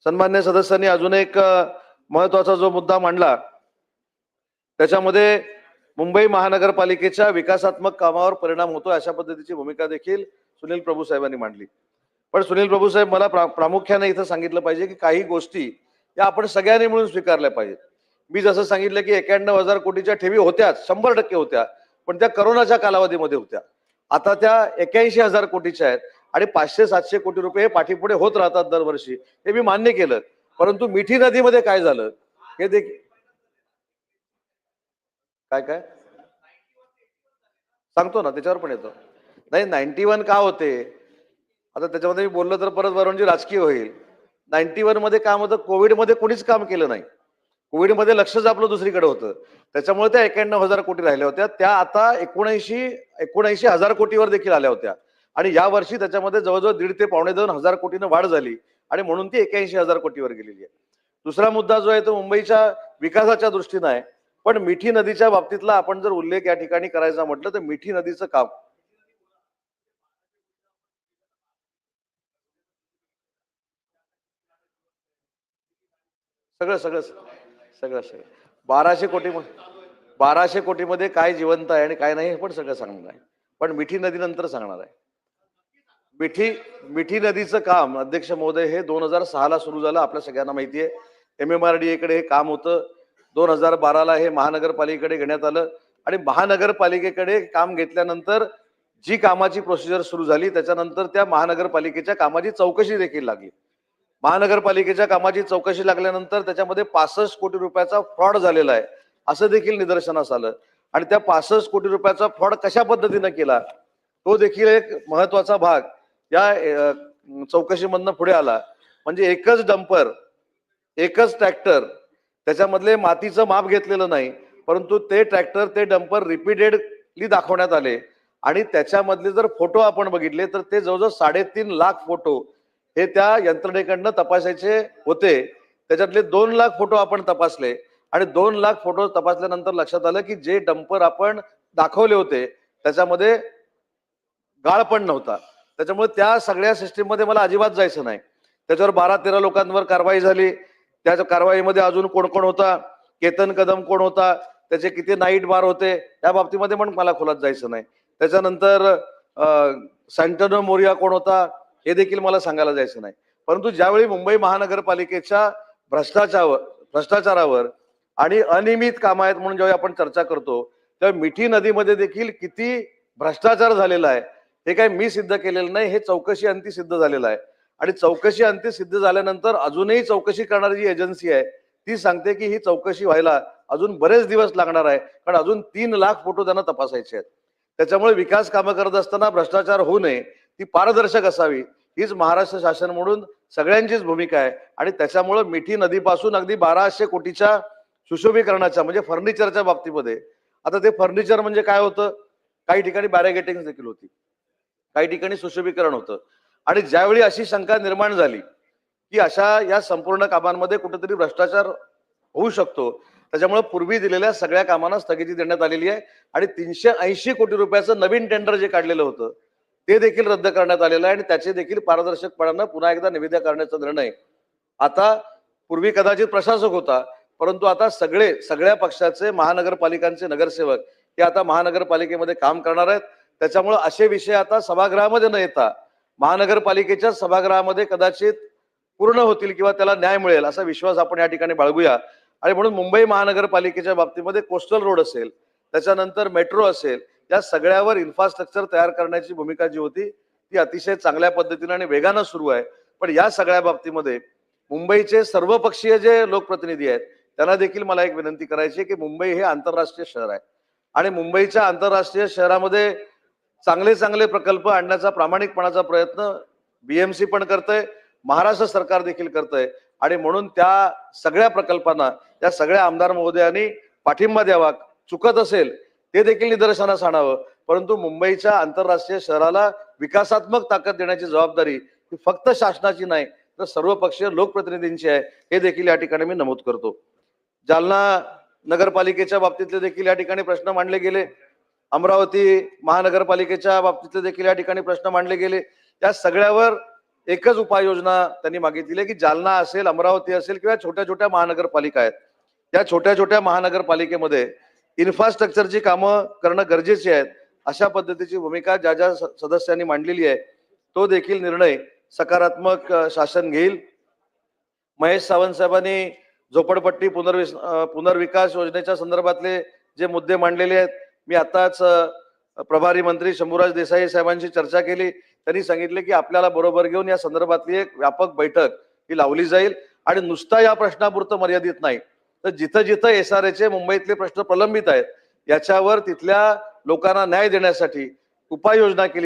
सन्मान्य सदस्यांनी अजून एक महत्वाचा जो मुद्दा मांडला त्याच्यामध्ये मुंबई महानगरपालिकेच्या विकासात्मक कामावर परिणाम होतो अशा पद्धतीची भूमिका देखील सुनील प्रभू साहेबांनी मांडली। पण सुनील प्रभू साहेब मला प्रामुख्याने इथं सांगितलं पाहिजे की काही गोष्टी या आपण सगळ्यांनी मिळून स्वीकारल्या पाहिजेत। मी जसं सांगितलं की 91,000 कोटीच्या ठेवी होत्याच, 100% होत्या, पण त्या करोनाच्या कालावधीमध्ये होत्या। आता त्या 81,000 कोटीच्या आहेत आणि 500-700 कोटी रुपये हे पाठीपुढे होत राहतात दरवर्षी, हे मी मान्य केलं। परंतु मिठी नदीमध्ये काय झालं हे देखील काय काय सांगतो ना, त्याच्यावर पण येतो। नाही 91 का होते आता त्याच्यामध्ये मी बोललो तर परत वरूनजी राजकीय होईल। 91 मध्ये काम होतं, कोविड मध्ये कोणीच काम केलं नाही। कोविड मध्ये लक्षच आपलं दुसरीकडे होतं, त्याच्यामुळे त्या 91,000 कोटी राहिल्या होत्या। त्या आता 79,000 कोटीवर देखील आल्या होत्या आणि या वर्षी त्याच्यामध्ये जवळजवळ 1.5 ते 2.25 कोटीनं वाढ झाली आणि म्हणून ती 81,000 कोटीवर गेलेली आहे। दुसरा मुद्दा जो आहे तो मुंबईच्या विकासाच्या दृष्टीने आहे, पण मिठी नदीच्या बाबतीतला आपण जर उल्लेख या ठिकाणी करायचा म्हटलं तर मिठी नदीचं काम सगळं सगळं सगळं सगळं 1200 कोटीमध्ये काय जिवंत आहे आणि काय नाही हे पण सगळं सांगणार आहे, पण मिठी नदीनंतर सांगणार आहे। मिठी नदीचं काम अध्यक्ष महोदय हे 2006 ला सुरू झालं, आपल्या सगळ्यांना माहिती आहे। MMRDA कडे हे काम होतं, 2012 ला हे महानगरपालिकेकडे घेण्यात आलं आणि महानगरपालिकेकडे काम घेतल्यानंतर जी कामाची प्रोसिजर सुरू झाली त्याच्यानंतर त्या महानगरपालिकेच्या कामाची चौकशी देखील लागली। महानगरपालिकेच्या कामाची चौकशी लागल्यानंतर त्याच्यामध्ये 65 कोटी रुपयाचा फ्रॉड झालेला आहे असं देखील निदर्शनास आलं आणि त्या 65 कोटी रुपयाचा फ्रॉड कशा पद्धतीने केला तो देखील एक महत्वाचा भाग या चौकशीमधनं पुढे आला। म्हणजे एकच डंपर, एकच ट्रॅक्टर, त्याच्यामधले मातीचं माप घेतलेलं नाही, परंतु ते ट्रॅक्टर ते डंपर रिपीटेडली दाखवण्यात आले आणि त्याच्यामधले जर फोटो आपण बघितले तर ते जवळजवळ 3.5 लाख फोटो हे त्या यंत्रणेकडनं तपासायचे होते। त्याच्यातले 2 लाख फोटो आपण तपासले आणि 2 लाख फोटो तपासल्यानंतर लक्षात आलं की जे डंपर आपण दाखवले होते त्याच्यामध्ये गाळ पण नव्हता। त्याच्यामुळे त्या सगळ्या सिस्टीम मध्ये मला अजिबात जायचं नाही। त्याच्यावर 12-13 लोकांवर कारवाई झाली। त्या कारवाईमध्ये अजून कोण कोण होता, केतन कदम कोण होता, त्याचे किती नाईट बार होते, त्या बाबतीमध्ये पण मला खोलात जायचं नाही। त्याच्यानंतर सॅन्टनो मोरिया कोण होता हे देखील मला सांगायला जायचं नाही। परंतु ज्यावेळी मुंबई महानगरपालिकेच्या भ्रष्टाचारावर आणि अनियमित काम आहेत म्हणून जेव्हा आपण चर्चा करतो तेव्हा मिठी नदीमध्ये देखील किती भ्रष्टाचार झालेला आहे हे काय मी सिद्ध केलेलं नाही, हे चौकशी अंती सिद्ध झालेलं आहे आणि चौकशी अंती सिद्ध झाल्यानंतर अजूनही चौकशी करणारी जी एजन्सी आहे ती सांगते की ही चौकशी व्हायला अजून बरेच दिवस लागणार आहे, कारण अजून 3 लाख फोटो त्यांना तपासायचे आहेत। त्याच्यामुळे विकास कामं करत असताना भ्रष्टाचार होऊ नये, ती पारदर्शक असावी हीच महाराष्ट्र शासन म्हणून सगळ्यांचीच भूमिका आहे आणि त्याच्यामुळे मिठी नदीपासून अगदी 1200 कोटीच्या सुशोभीकरणाच्या म्हणजे फर्निचरच्या बाबतीमध्ये आता ते फर्निचर म्हणजे काय होतं, काही ठिकाणी बॅरिगेटिंग देखील होती, काही ठिकाणी सुशोभीकरण होतं आणि ज्यावेळी अशी शंका निर्माण झाली की अशा या संपूर्ण कामांमध्ये कुठेतरी भ्रष्टाचार होऊ शकतो, त्याच्यामुळे पूर्वी दिलेल्या सगळ्या कामांना स्थगिती देण्यात आलेली आहे आणि 380 कोटी रुपयाचं नवीन टेंडर जे काढलेलं होतं ते देखील रद्द करण्यात आलेलं आहे आणि त्याचे देखील पारदर्शकपणानं पुन्हा एकदा निविदा करण्याचा निर्णय आता पूर्वी कदाचित प्रशासक होता, परंतु आता सगळ्या पक्षाचे महानगरपालिकांचे नगरसेवक हे आता महानगरपालिकेमध्ये काम करणार आहेत। त्याच्यामुळे असे विषय आता सभागृहामध्ये न येता महानगरपालिकेच्या सभागृहामध्ये कदाचित पूर्ण होतील किंवा त्याला न्याय मिळेल असा विश्वास आपण या ठिकाणी बाळगूया। आणि म्हणून मुंबई महानगरपालिकेच्या बाबतीमध्ये कोस्टल रोड असेल, त्याच्यानंतर मेट्रो असेल, या सगळ्यावर इन्फ्रास्ट्रक्चर तयार करण्याची भूमिका जी होती ती अतिशय चांगल्या पद्धतीने आणि वेगानं सुरू आहे। पण या सगळ्या बाबतीमध्ये मुंबईचे सर्वपक्षीय जे लोकप्रतिनिधी आहेत त्यांना देखील मला एक विनंती करायची आहे की मुंबई हे आंतरराष्ट्रीय शहर आहे आणि मुंबईच्या आंतरराष्ट्रीय शहरामध्ये चांगले चांगले प्रकल्प आणण्याचा प्रामाणिकपणाचा प्रयत्न BMC पण करतंय, महाराष्ट्र सरकार देखील करतंय आणि म्हणून त्या सगळ्या प्रकल्पांना त्या सगळ्या आमदार महोदयांनी पाठिंबा द्यावा। चुकत असेल ते देखील निदर्शनास आणावं, परंतु मुंबईच्या आंतरराष्ट्रीय शहराला विकासात्मक ताकद देण्याची जबाबदारी ही फक्त शासनाची नाही तर सर्वपक्षीय लोकप्रतिनिधींची आहे, हे देखील या ठिकाणी मी नमूद करतो। जालना नगरपालिकेच्या बाबतीतले देखील या ठिकाणी प्रश्न मांडले गेले, अमरावती महानगरपालिकेच्या बाबतीतले देखील या ठिकाणी प्रश्न मांडले गेले। या सगळ्यावर एकच उपाययोजना त्यांनी मागितली आहे की जालना असेल, अमरावती असेल किंवा छोट्या छोट्या महानगरपालिका आहेत, त्या छोट्या छोट्या महानगरपालिकेमध्ये इन्फ्रास्ट्रक्चरची कामं करणं गरजेची आहेत. अशा पद्धतीची भूमिका ज्या ज्या सदस्यांनी मांडलेली आहे तो देखील निर्णय सकारात्मक शासन घेईल. महेश सावंत साहेबांनी झोपडपट्टी पुनर्विकास योजनेच्या संदर्भातले जे मुद्दे मांडलेले आहेत, मी आताच प्रभारी मंत्री शंभूराज देसाई साहेबांशी चर्चा केली. त्यांनी सांगितले की आपल्याला बरोबर घेऊन या संदर्भातली एक व्यापक बैठक ही लावली जाईल आणि नुसता या प्रश्नापुरतं मर्यादित नाही, तर जिथं जिथं SRA मुंबईतले प्रश्न प्रलंबित आहेत याच्यावर तिथल्या लोकांना न्याय देण्यासाठी उपाययोजना केली